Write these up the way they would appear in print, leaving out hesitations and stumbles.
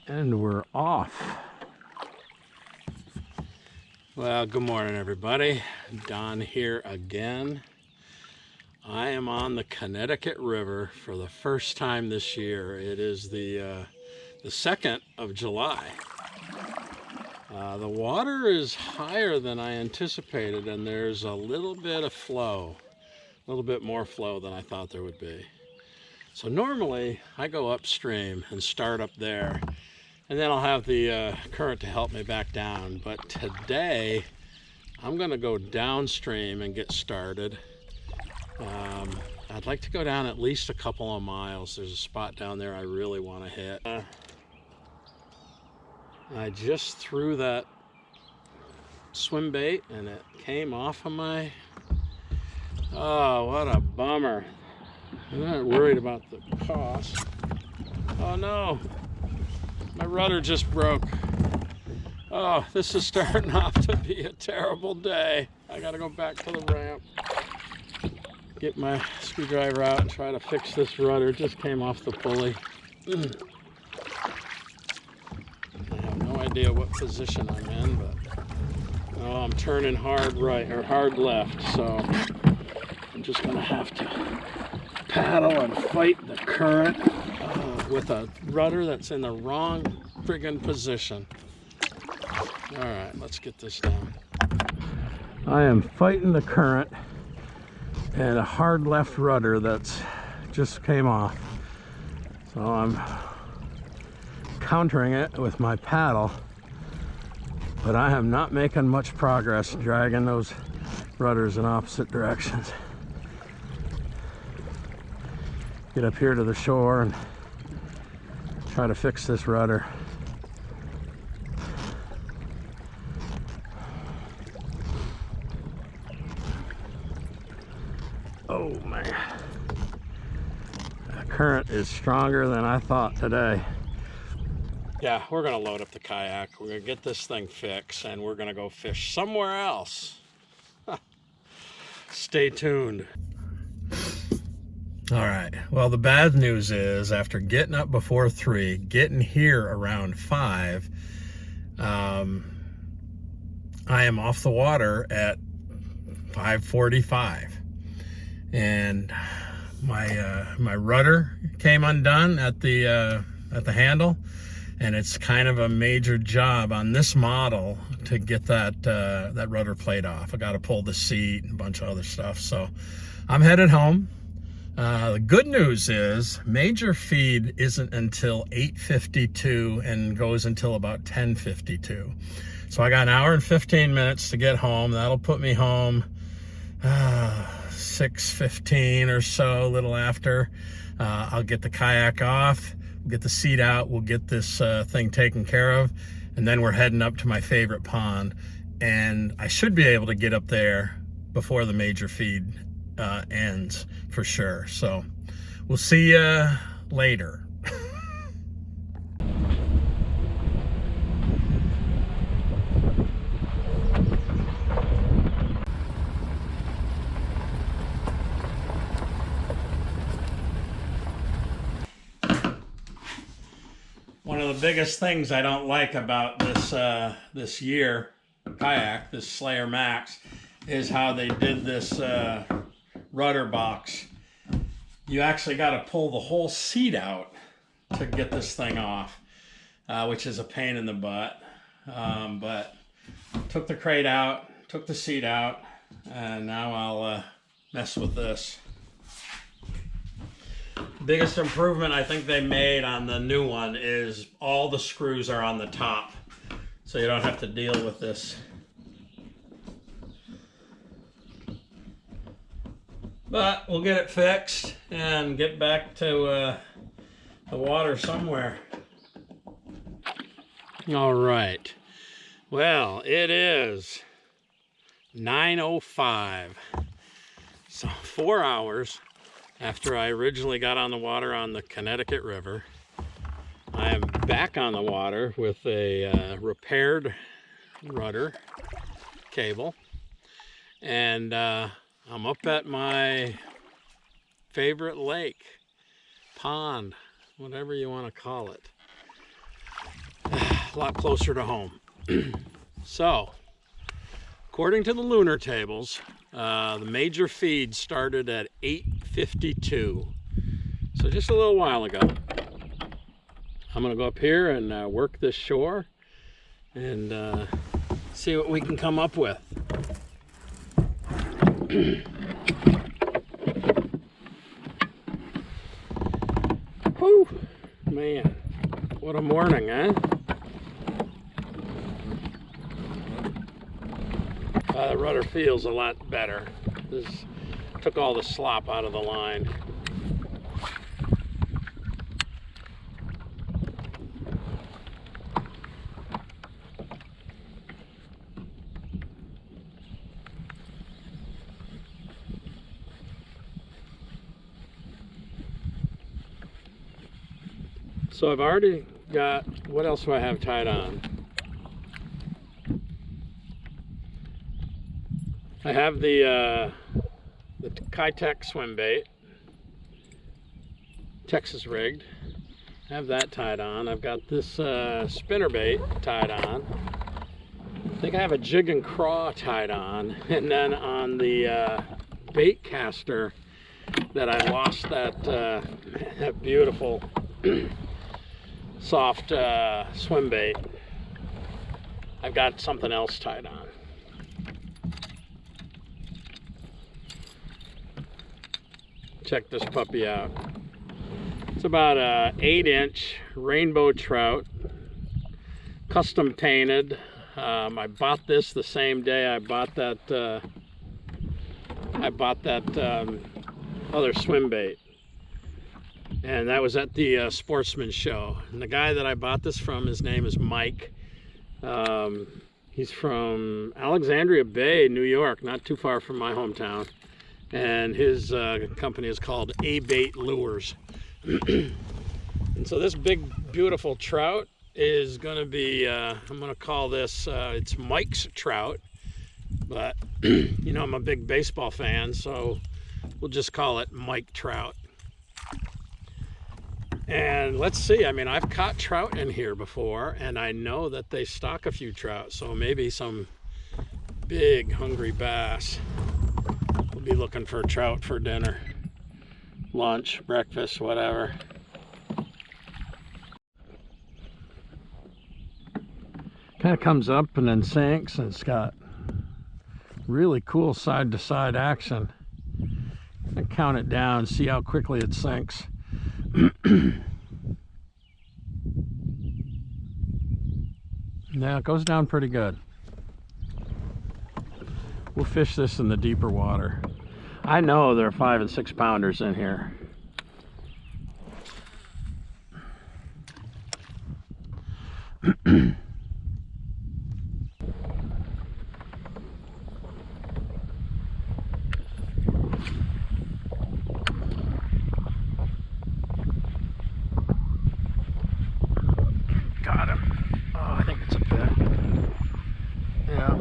And we're off. Well, good morning, everybody. Don here again. I am on the Connecticut River for the first time this year. It is the 2nd of July. The water is higher than I anticipated, and there's a little bit of flow, a little bit more flow than I thought there would be. So normally I go upstream and start up there, and then I'll have the current to help me back down. But today I'm going to go downstream and get started. I'd like to go down at least a couple of miles. There's a spot down there I really want to hit. I just threw that swim bait and it came off of my... Oh, what a bummer. I'm not worried about the cost. Oh no, my rudder just broke. Oh, this is starting off to be a terrible day. I gotta go back to the ramp, get my screwdriver out and try to fix this rudder. It just came off the pulley. I have no idea what position I'm in, but oh, I'm turning hard right or hard left, so I'm just gonna have to paddle and fight the current with a rudder that's in the wrong friggin' position. All right, let's get this down. I am fighting the current and a hard left rudder that's just came off. So I'm countering it with my paddle, but I am not making much progress dragging those rudders in opposite directions. Get up here to the shore and try to fix this rudder. Oh man, the current is stronger than I thought today. Yeah, we're gonna load up the kayak. We're gonna get this thing fixed and we're gonna go fish somewhere else. Stay tuned. All right, well, the bad news is after getting up before 3, getting here around 5, I am off the water at 5:45, and my rudder came undone at the handle, and it's kind of a major job on this model to get that rudder plate off. I got to pull the seat and a bunch of other stuff, so I'm headed home. The good news is major feed isn't until 8:52 and goes until about 10:52. So I got an hour and 15 minutes to get home. That'll put me home 6:15 or so, a little after. I'll get the kayak off, we'll get the seat out, we'll get this thing taken care of, and then we're heading up to my favorite pond. And I should be able to get up there before the major feed ends for sure. So we'll see you later. One of the biggest things I don't like about this year kayak, this Slayer Max, is how they did this rudder box. You actually got to pull the whole seat out to get this thing off, which is a pain in the butt. But took the crate out, took the seat out, and now I'll mess with this. Biggest improvement I think they made on the new one is all the screws are on the top, so you don't have to deal with this. But we'll get it fixed and get back to the water somewhere. All right. Well, it is 9:05. So 4 hours after I originally got on the water on the Connecticut River. I am back on the water with a repaired rudder cable. And I'm up at my favorite lake, pond, whatever you want to call it. a lot closer to home. So, according to the lunar tables, the major feed started at 8:52. So just a little while ago. I'm gonna go up here and work this shore and see what we can come up with. Whew, man, what a morning, eh? The rudder feels a lot better. This took all the slop out of the line. So I've already got, what else do I have tied on? I have the Kayak swim bait, Texas rigged. I have that tied on. I've got this spinner bait tied on. I think I have a jig and craw tied on. And then on the bait caster that I lost that beautiful soft swim bait, I've got something else tied on. Check this puppy out. It's about a 8-inch rainbow trout, custom painted. I bought this the same day I bought that other swim bait, and that was at the Sportsman show. And the guy that I bought this from, his name is Mike. He's from Alexandria Bay, New York, not too far from my hometown. And his company is called A Bait Lures. And so this big beautiful trout is going to be, I'm going to call this, it's Mike's trout, but you know, I'm a big baseball fan, so we'll just call it Mike Trout. And let's see, I mean, I've caught trout in here before, and I know that they stock a few trout, so maybe some big hungry bass. We'll be looking for trout for dinner, lunch, breakfast, whatever. Kind of comes up and then sinks, and it's got really cool side-to-side action. I count it down, see how quickly it sinks. Yeah, it goes down pretty good. We'll fish this in the deeper water. I know there are 5 and 6 pounders in here. Got him. Oh, I think it's a bit. Yeah.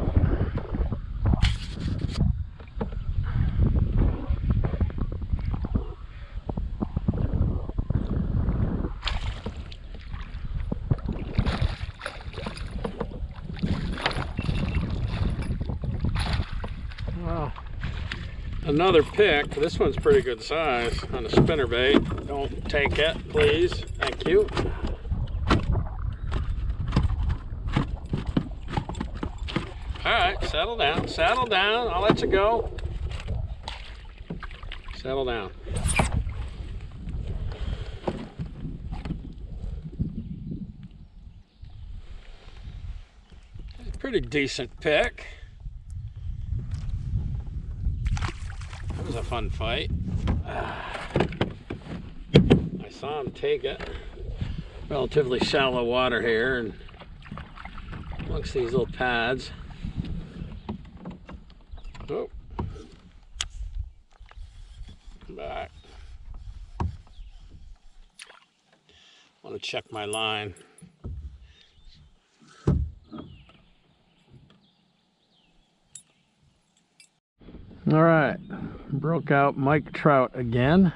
Well, another pick. This one's pretty good size on a spinnerbait. Don't take it, please. Thank you. All right, settle down, settle down. I'll let you go. Settle down. Pretty decent pick. That was a fun fight. I saw him take it. Relatively shallow water here, and amongst these little pads. Oh, back. Want to check my line. All right, broke out Mike Trout again.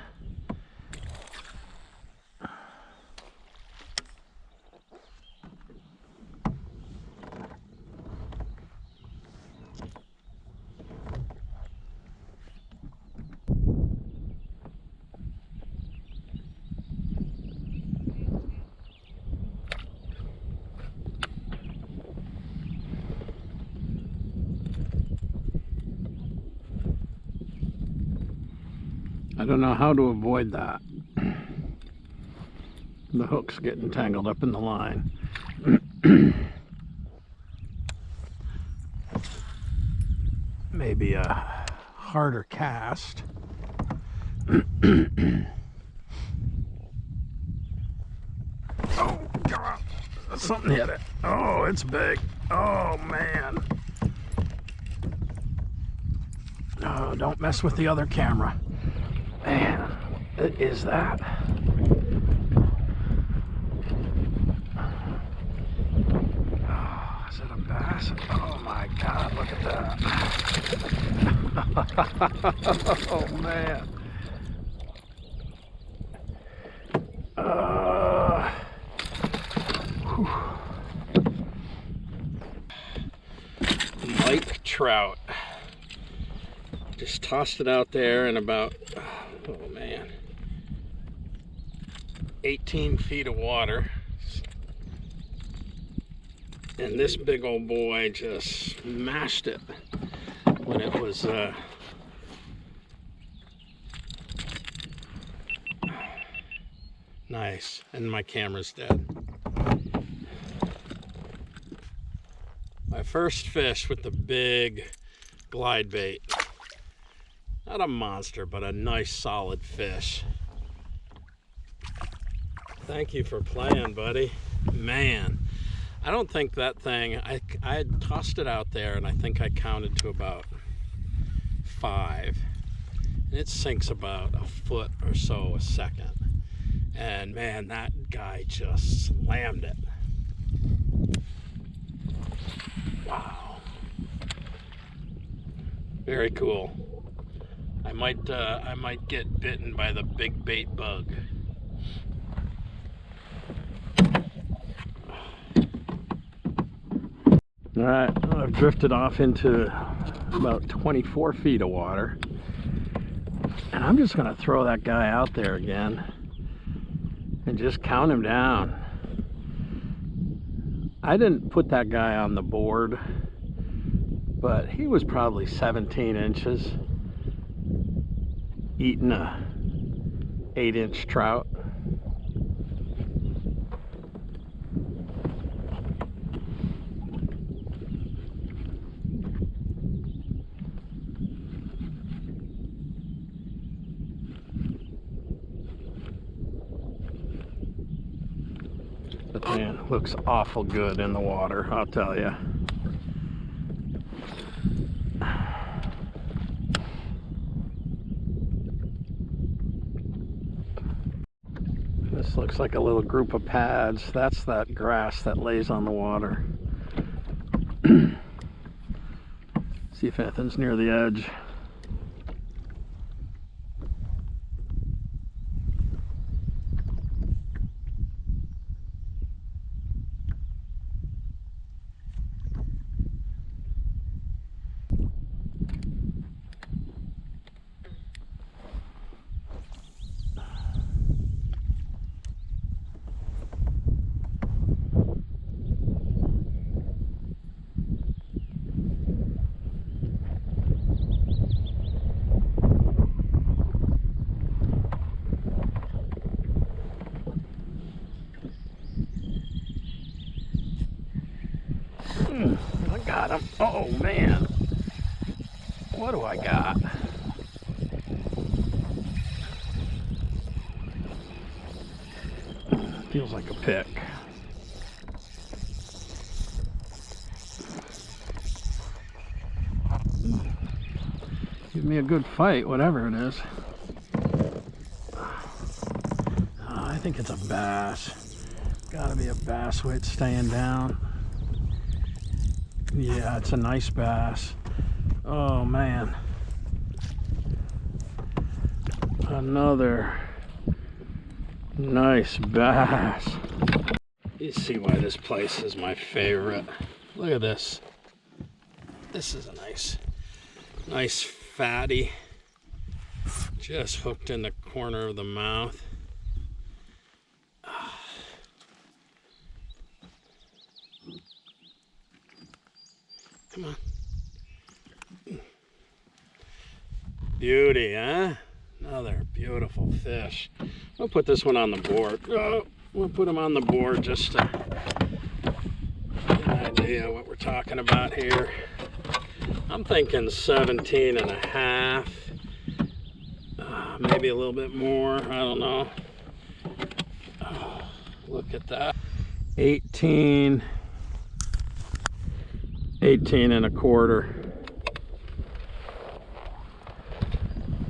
I don't know how to avoid that. The hook's getting tangled up in the line. Maybe a harder cast. Oh, come on. Something hit it. Oh, it's big. Oh, man. Oh, don't mess with the other camera. Man, it is that. Oh, is it a bass? Oh my God, look at that. Oh, man. Mike Trout. Just tossed it out there in about, oh man, 18 feet of water. And this big old boy just smashed it when it was nice. And my camera's dead. My first fish with the big glide bait. Not a monster, but a nice solid fish. Thank you for playing, buddy. Man, I don't think that thing, I had tossed it out there and I think I counted to about 5. And it sinks about a foot or so a second. And man, that guy just slammed it. Wow. Very cool. I might get bitten by the big bait bug. All right, I've drifted off into about 24 feet of water. And I'm just gonna throw that guy out there again and just count him down. I didn't put that guy on the board, but he was probably 17 inches. Eating a 8-inch trout. But man, looks awful good in the water, I'll tell you. This looks like a little group of pads. That's that grass that lays on the water. See if anything's near the edge. I got him. Oh man, what do I got? Feels like a pick. Give me a good fight, whatever it is. I think it's a bass. Gotta be a bass with it staying down. Yeah, it's a nice bass. Oh man. Another nice bass. You see why this place is my favorite. Look at this. This is a nice fatty. Just hooked in the corner of the mouth. Come on. Beauty, huh? Another beautiful fish. We'll put this one on the board. Oh, we'll put him on the board just to get an idea what we're talking about here. I'm thinking 17 and a half. Maybe a little bit more. I don't know. Oh, look at that. 18 and a quarter.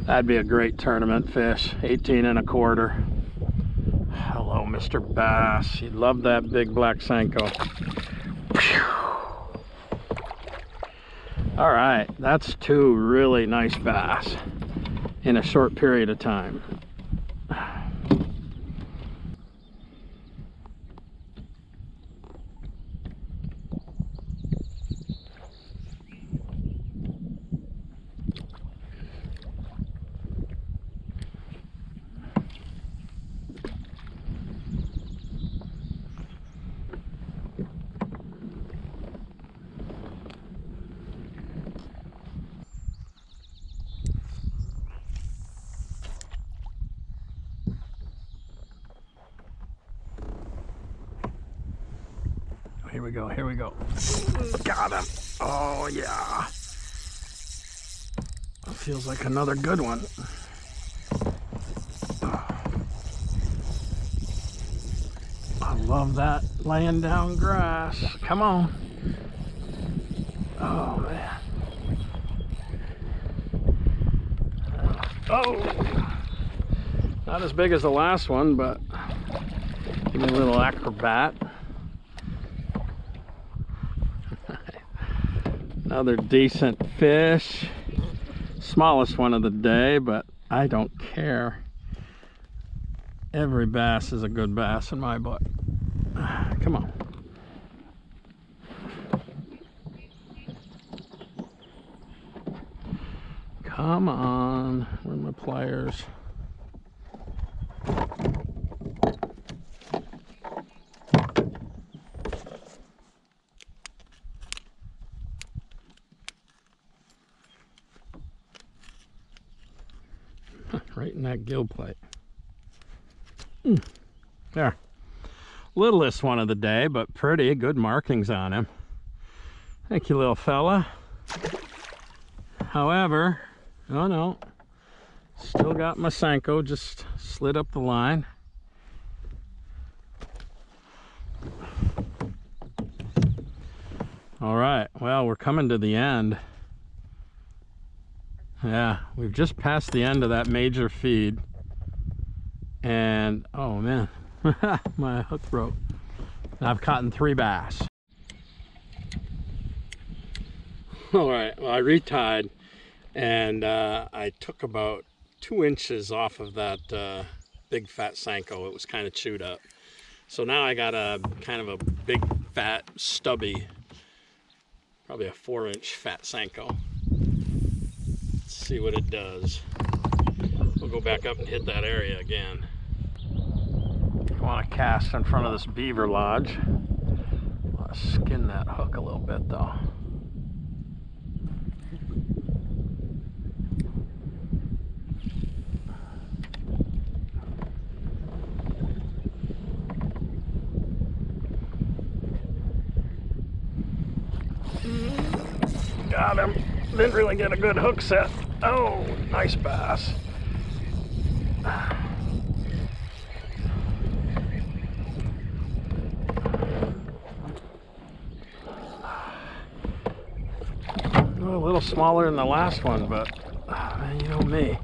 That'd be a great tournament fish. 18 and a quarter. Hello, Mr. Bass. You love that big black Senko. All right, that's two really nice bass in a short period of time. Here we go, here we go. Got him. Oh, yeah. Feels like another good one. I love that laying down grass. Come on. Oh, man. Oh! Not as big as the last one, but give me a little acrobat. Another decent fish. Smallest one of the day, but I don't care. Every bass is a good bass in my book. Come on. Come on. Where are my pliers? Right in that gill plate. There. Littlest one of the day, but pretty good markings on him. Thank you, little fella. However, oh no, still got my Senko, just slid up the line. All right, well, we're coming to the end. Yeah, we've just passed the end of that major feed. And, oh man, my hook broke. I've caught 3 bass. All right, well, I retied and I took about 2 inches off of that big fat Senko. It was kind of chewed up. So now I got a kind of a big fat stubby, probably a 4-inch fat Senko. See what it does. We'll go back up and hit that area again. I want to cast in front of this beaver lodge. I'll skin that hook a little bit though. Got him. Didn't really get a good hook set. Oh, nice bass. A little smaller than the last one, but man, you know me.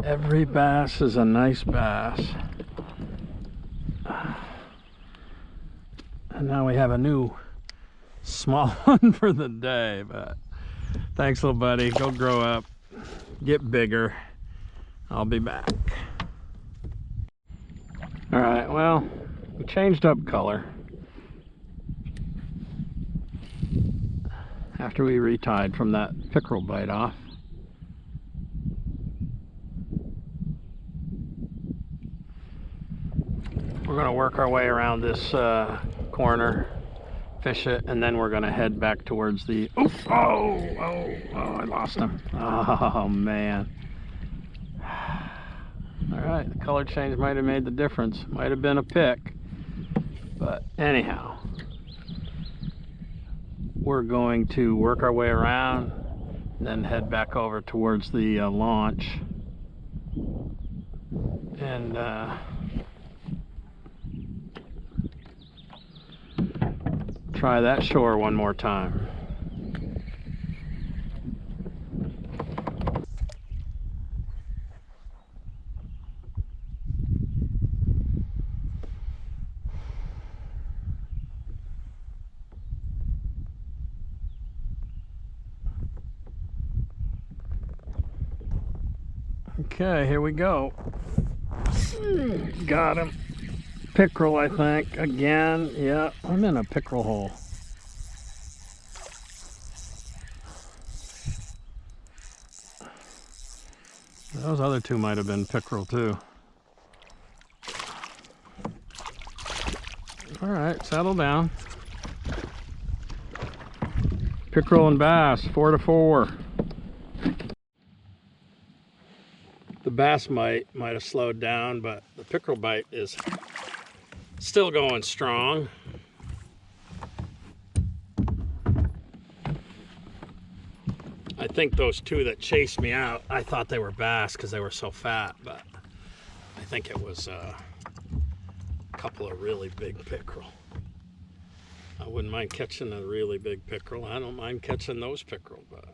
Every bass is a nice bass. And now we have a new small one for the day, but thanks, little buddy. Go grow up, get bigger. I'll be back. All right, well, we changed up color after we retied from that pickerel bite off. We're gonna work our way around this corner, fish it, and then we're gonna head back towards the, oh, I lost him. Oh man. All right, the color change might have made the difference. Might have been a pick, but anyhow, we're going to work our way around and then head back over towards the launch and try that shore one more time. Okay, here we go. Got him. Pickerel, I think. Again, yeah, I'm in a pickerel hole. Those other two might have been pickerel too. All right, settle down. Pickerel and bass, 4-4. The bass might have slowed down, but the pickerel bite is still going strong. I think those two that chased me out, I thought they were bass because they were so fat, but I think it was a couple of really big pickerel. I wouldn't mind catching a really big pickerel. I don't mind catching those pickerel, but...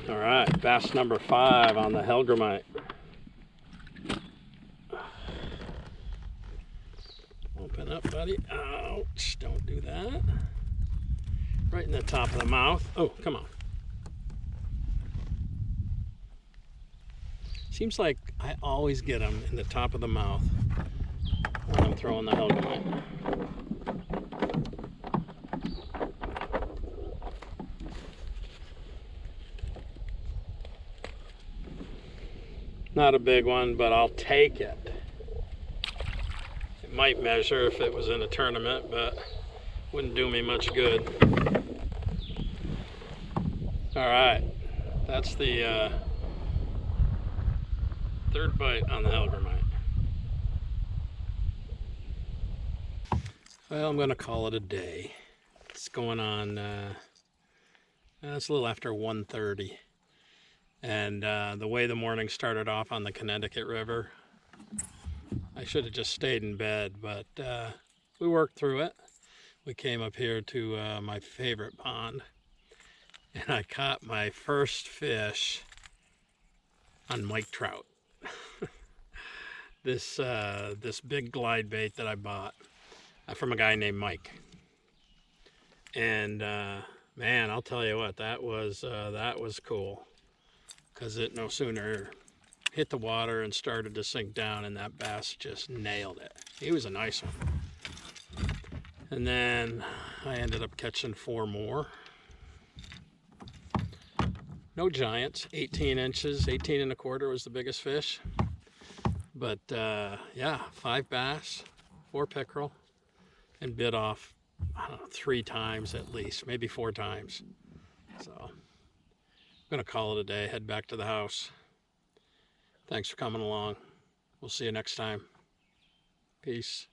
All right, bass number 5 on the Helgramite. Open up, buddy. Ouch, don't do that. Right in the top of the mouth. Oh, come on. Seems like I always get them in the top of the mouth when I'm throwing the Helgramite. Not a big one, but I'll take it. It might measure if it was in a tournament, but wouldn't do me much good. All right, that's the third bite on the Helgramite. Well, I'm gonna call it a day. It's going on, it's a little after 1:30. And the way the morning started off on the Connecticut River, I should have just stayed in bed, but we worked through it. We came up here to my favorite pond, and I caught my first fish on Mike Trout. This big glide bait that I bought from a guy named Mike. And man, I'll tell you what, that was cool. Because it no sooner hit the water and started to sink down, and that bass just nailed it. He was a nice one. And then I ended up catching 4 more. No giants, 18 inches, 18 1/4 was the biggest fish. But yeah, 5 bass, 4 pickerel, and bit off, I don't know, 3 times at least, maybe 4 times. So I'm gonna call it a day, head back to the house. Thanks for coming along. We'll see you next time. Peace.